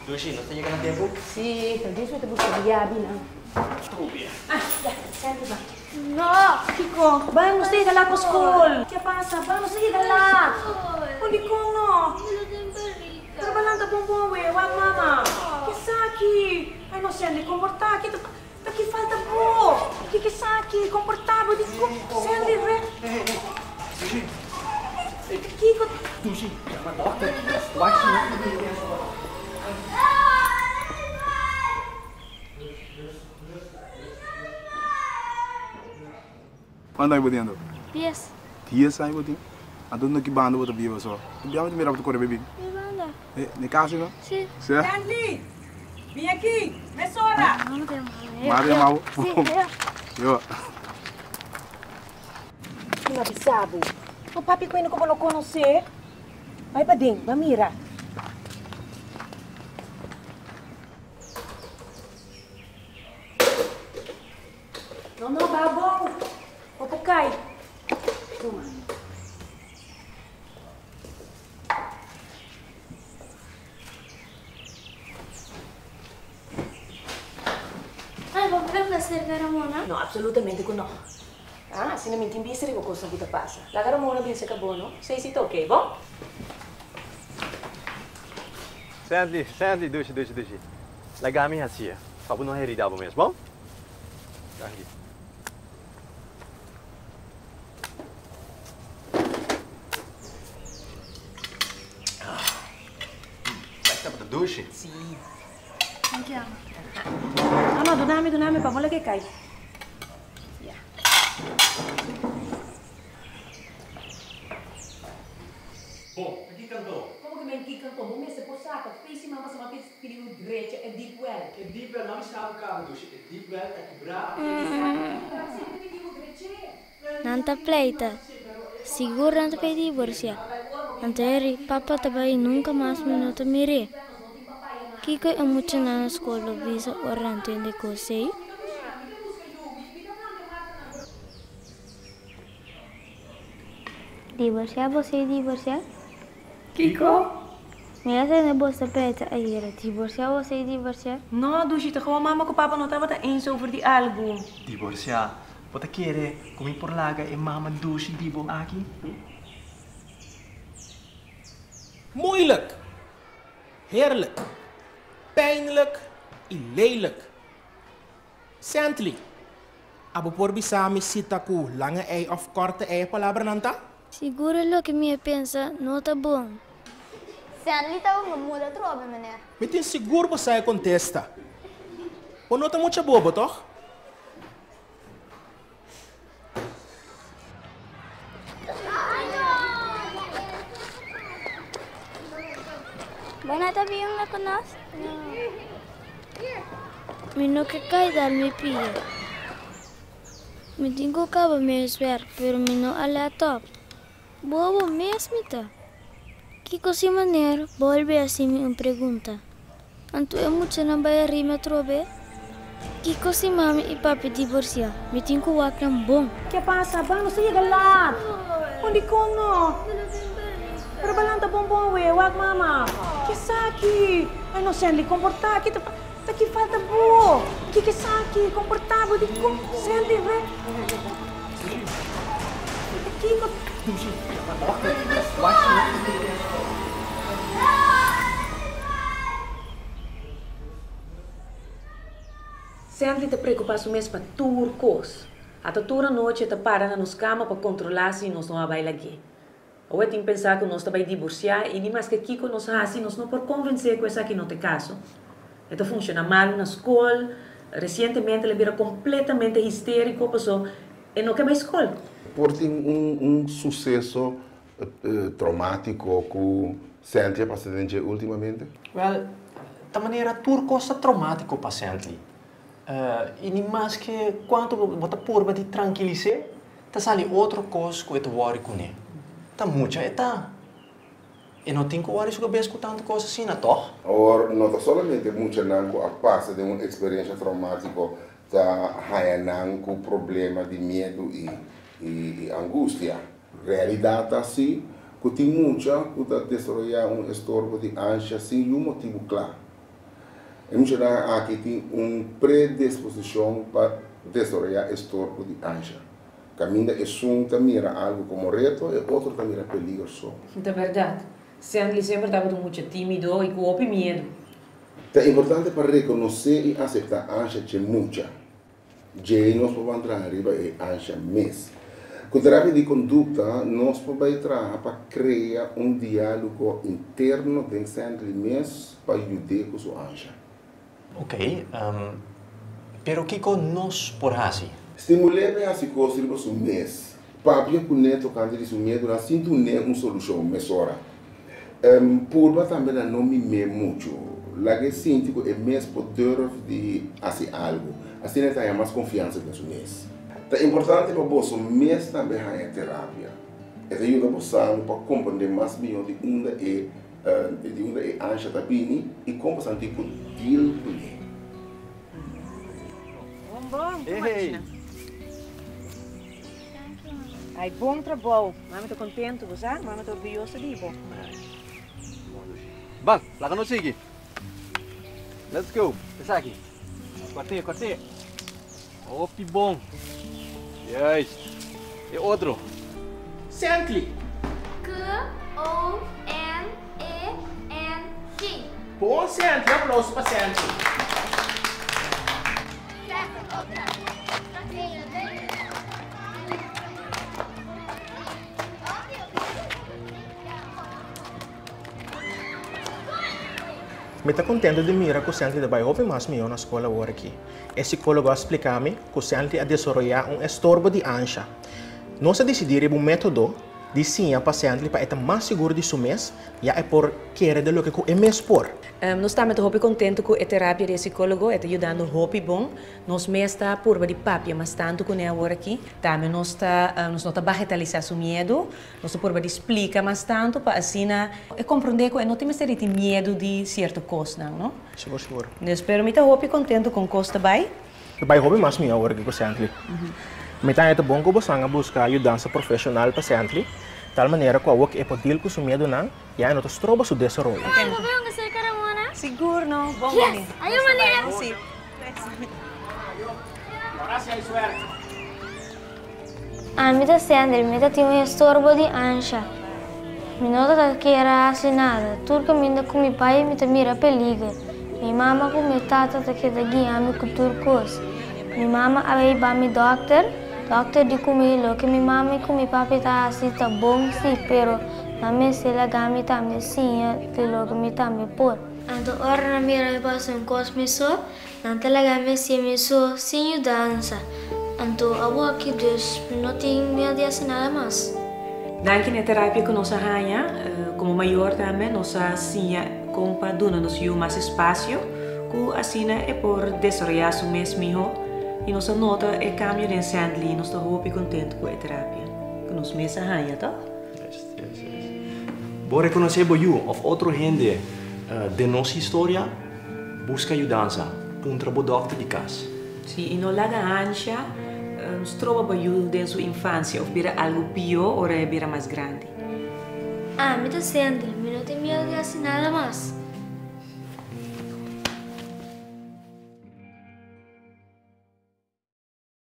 Lucy, ¿no está llegando a tiempo? Sí, tal vez te busco Yabi, ¿no? Estúpida. Ya, sente, va. No, Kiko. Vamos, siga lá para a escola. Que passa? Vamos, siga lá. Onde como? Trabalhando bom, ué. Wag, mama. Que saque? Ai, não sei, de comportar. Que falta bom. Que saque? Comportável. De sente, re. Kiko. Lucy, llama a doctor. Watch me. Quando aí podendo? 10. 10 aí podendo? Então não que banda você viu só? Tu viu onde me rapto correr bebê? Me manda. Ne casa não? Sim. Sim. Andy, vem aqui. Mesora. Não tem mais. Maria mau. Sim, Eu. Não avisava. O papi ko ko não conhecer. Vai para dentro, vai mira. Não, babo. O pucai. Toma. Ai, vou poder ser garamona? No, absolutamente que no. Ah, se não me intimidisse, digo cosa que passa. La garamona bien se acabou, no? Sei se ok, bom? Senti, Lucy. Legami assim. Sabe não heridar mesmo, bom? Aqui. Vai para douche? Sim. Aqui, ó. No, do nami, pa, mola que cai. Yeah. Bom, aqui cantou. Como que men cantou? Bom, esse posata, fez mama sama pis pediu direito, é deep well. É deep well, não sabe o carro, Lucy. É deep well, é quebrar. Nanta pleita. Seguro não te pedi divorciar. Anteri, papa também nunca mais me nota mire. Kiko é muito na escola, visa orante de cosei. Divorciar, você divorciar? Kiko? Me hace de você preta aí, divorciar, você divorciar? No, Dushita, gewoon mama com papa não estava eens over die algo. Divorciar. Wat quer comer por laga e mama douche divo aqui? Moeilijk, heerlijk, pijnlijk en lelijk. Sently, abo por bisami sitaku lange ei of korte ei palabra nanta? Seguro lo que me pensa, não tá bom. Sen lite av muda trove meneer. Me tem seguro você contesta. O nota muito bobo, toch? Bana tabi yung nakunas? Mino que caida me pia. Me tengo cabo me esver, pero mino ala top. Bobo mesmita. Que cosi maneira, volve assim me pergunta. Anto é muito na baia rima trobe? Que cosi mami e papi divorcia. Me tengo wakam bom. Que passa? Vamos, siga lá. Onde como? Trabalhando bom, ué. Wag, mama. Que saque? Ai, não sei, lhe comportar. Que falta bom. Que saque? Comportável. De sente, re. Sempre te preocupas mesmo para turcos. Até toda noite te para nos camas para controlar se nós não vai aqui. Ou eu tenho que pensar que nós vai divorciar e nem mais que Kiko nos assim, nós não por convencer que essa aqui não tem caso. Então funciona mal na escola. Recentemente ele vira completamente histérico, passou e não quer mais escola. Por ter sucesso traumático que sente paciente ultimamente? Well, da maneira turco é traumático paciente. E nem mais que quanto você pode de tranquilizar, tá sali outra coisa que eu worry com ele. Tá muito tá. E não tem que worry sobre escutando coisas assim, não toh? Or não solamente muito não a passa de uma experiência traumática tá haianang com problema de medo e angústia. Realidade assim, que tem muita que tá destruir estorbo de ânsia sem um motivo claro. E muitas aqui tem uma predisposição para desarrollar estorbo de ancha. Caminha é um mira algo como reto e outro mira perigoso. É verdade. Sandli sempre estava muito tímido e com medo. É importante para reconhecer e aceitar a ancha de muita. Já nós podemos entrar arriba e ancha mesmo. Com terapia de conduta, nós podemos entrar para criar um diálogo interno dentro de mesmo para ajudar com sua ancha. Ok, pero Kiko nós por assim? Estimular a psicose para o mês. Papi com neto canto de medo, assim tu nem uma solução mesora. Por também não me muito. Lá que sinto que é mais poder de fazer algo. Assim não tem mais confiança no mês. É importante para você mês também a terapia. É ajuda você para compreender mais melhor de onde é a ancha tapini e como você tem que deal com ele. Bom, Ei! Ai, bom trabalho. Mami está contente, você? Mami está orgulhosa de você. Bang, lakan mo sige. Let's go. Essa aqui. Corte. Opi bom. Yes. E outro. Sandli. K-O-N-E-N-G. Bom, Sandli. Aplauso para Sandli. Me está contente de mirar que o Sandli vai ouvir mais melhor na escola agora aqui. O psicólogo explica-me que o Sandli a desenvolver estorbo de ancha. Nós decidimos um método de sim a paciente para estar mais seguro de seu mês e é por querer de lo que é mês por. Nós estamos muito contentes com a terapia de psicólogo, está ajudando muito bom. Nós mês está por de papia, mas tanto com ele agora aqui. Também nós está bagatelizar seu medo, nós por de explicar mais tanto para assim compreender que não temos ter medo de certa coisa, não? Seguro. Eu espero que está muito contente com costa vai. Vai ouvir mais melhor agora aqui com o Sandli. Me tá é bom que você buscar ajuda profissional para Sandli, tal maneira que o que é poder com seu medo não, e aí nós troba seu desenvolvimento. Ay, mo ba yung kasi karamona? Seguro, não? Bom, Yes! Ayaw manila! Sim. Mi da Sandri, mi da tinha um estorbo de ancha. Mi nota que era assinada. Tudo que me com meu pai me mira perigo. Minha mama com minha tata que da guia me com turcos. Minha mama aí vai me doctor. Doctor de comigo que minha mama e com meu papai tá assim tá bom sim, pero na minha sela gami tá me sim, de logo me tá me por. Então ora na mira passa um cosmiso, não talaga me sim me so sim dança. Então eu aqui Deus não tem medo de assinar mais. Danke na terapia que nós arranha, como maior também, nós assim com para dona nos mais espaço, que assim é por desenvolver o mesmo. E nossa nota é cambio de Sandli, nós estamos muito contentes com a terapia. Que nós mesmos arranha, tá? Yes. Vou reconhecer por you of outra gente de nossa história busca ajudança para um trabalho doctor de casa. Sim, e não larga ancha, nós trova por you desde sua infância, ou vira algo pior ou vira mais grande. Mi da Sandri, mi não tem medo de assinar mais.